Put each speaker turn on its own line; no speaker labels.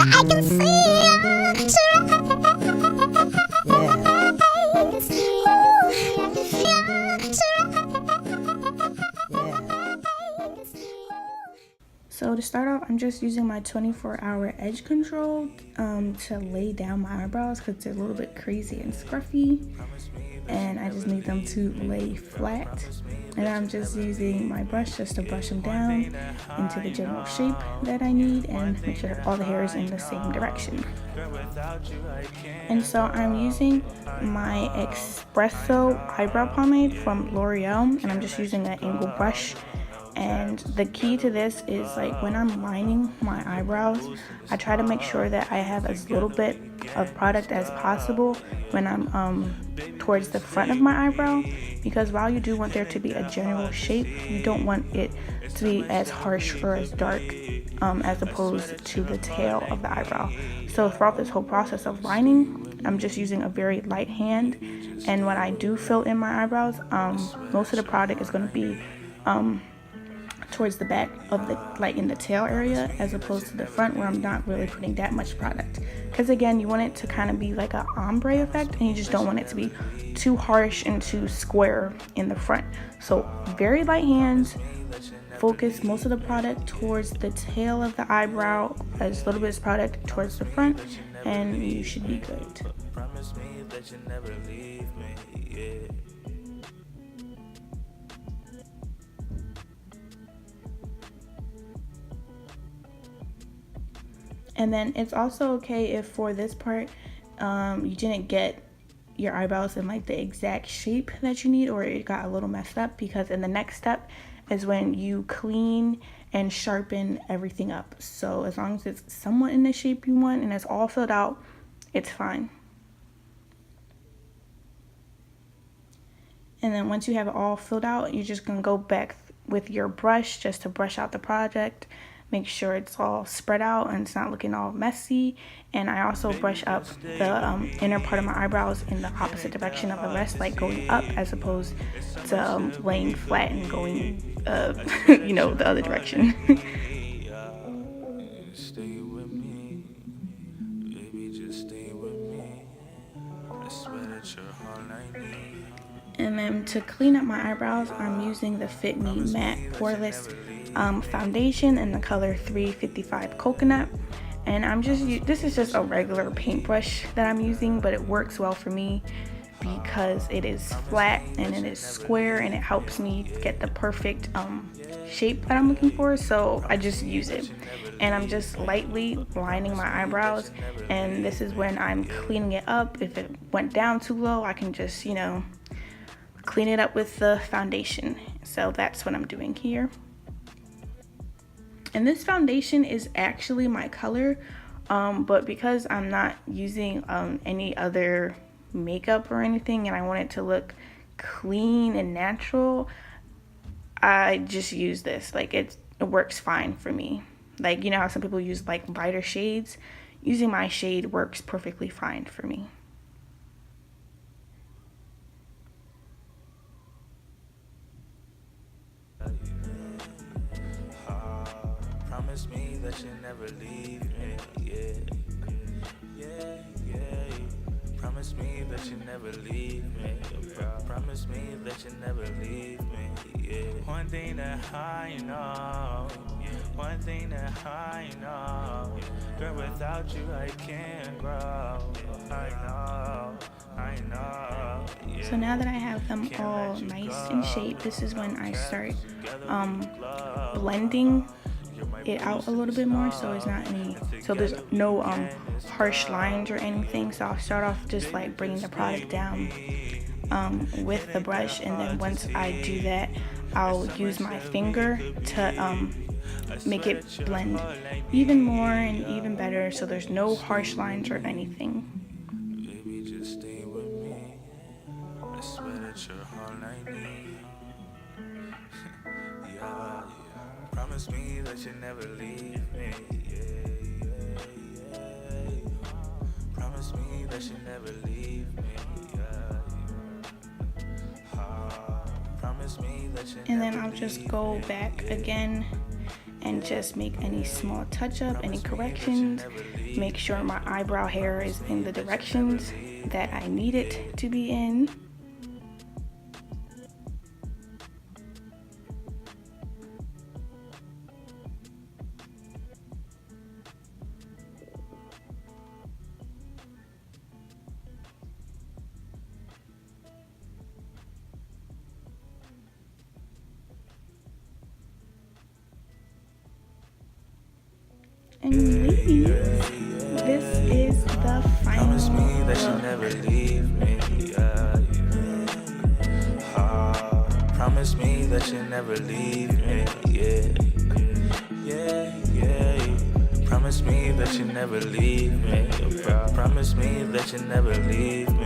I can see So to start off, I'm just using my 24-hour edge control to lay down my eyebrows because they're a little bit crazy and scruffy, and I just need them to lay flat. And I'm just using my brush just to brush them down into the general shape that I need and make sure that all the hair is in the same direction. And so I'm using my Espresso eyebrow pomade from L'Oreal, and I'm just using an angle brush. And the key to this is, like, when I'm lining my eyebrows, I try to make sure that I have as little bit of product as possible when I'm towards the front of my eyebrow, because while you do want there to be a general shape, you don't want it to be as harsh or as dark as opposed to the tail of the eyebrow. So throughout this whole process of lining, I'm just using a very light hand, and when I do fill in my eyebrows, most of the product is going to be towards the back of the, like in the tail area, as opposed to the front where I'm not really putting that much product, because again, you want it to kind of be like an ombre effect, and you just don't want it to be too harsh and too square in the front. So very light hands, focus most of the product towards the tail of the eyebrow, as little bit of product towards the front, and you should be good. And then it's also okay if for this part you didn't get your eyebrows in like the exact shape that you need, or it got a little messed up, because in the next step is when you clean and sharpen everything up. So as long as it's somewhat in the shape you want and it's all filled out, it's fine. And then once you have it all filled out, you're just gonna go back with your brush just to brush out the product. Make sure it's all spread out and it's not looking all messy. And I also brush up the inner part of my eyebrows in the opposite direction of the rest, like going up as opposed to laying flat and going, you know, the other direction. And then to clean up my eyebrows, I'm using the Fit Me Matte+Poreless foundation in the color 355 Coconut. And I'm just, this is just a regular paintbrush that I'm using, but it works well for me because it is flat and it is square, and it helps me get the perfect shape that I'm looking for. So I just use it, and I'm just lightly lining my eyebrows, and this is when I'm cleaning it up. If it went down too low, I can just, you know, clean it up with the foundation. So that's what I'm doing here. And this foundation is actually my color, but because I'm not using any other makeup or anything, and I want it to look clean and natural, I just use this. Like, it works fine for me. Like, you know how some people use like lighter shades? Using my shade works perfectly fine for me.
Promise me that you never leave me, yeah, yeah, yeah. Promise me that you never leave me, promise me that you never leave me, yeah. One thing that I know, one thing that I know, girl, without you I can't grow, I know, I know, yeah.
So now that I have them all nice in shape, this is when I start blending it out a little bit more, so it's not any, so there's no harsh lines or anything. So I'll start off just like bringing the product down with the brush, and then once I do that, I'll use my finger to make it blend even more and even better, so there's no harsh lines or anything.
Baby, just stay with me. I swear that you're all I need. Yeah. Promise me that you never leave me, yeah, yeah, yeah. Promise me that you never leave me, yeah. Promise me that you
And then I'll just go back again and just make any small touch-up, any corrections, make sure my eyebrow hair is in the directions that I need it to be in. And ladies, this is the final
Promise me that you
look.
never leave me. Promise me that you never leave me. Promise me that you never leave me. Promise me that you never leave me.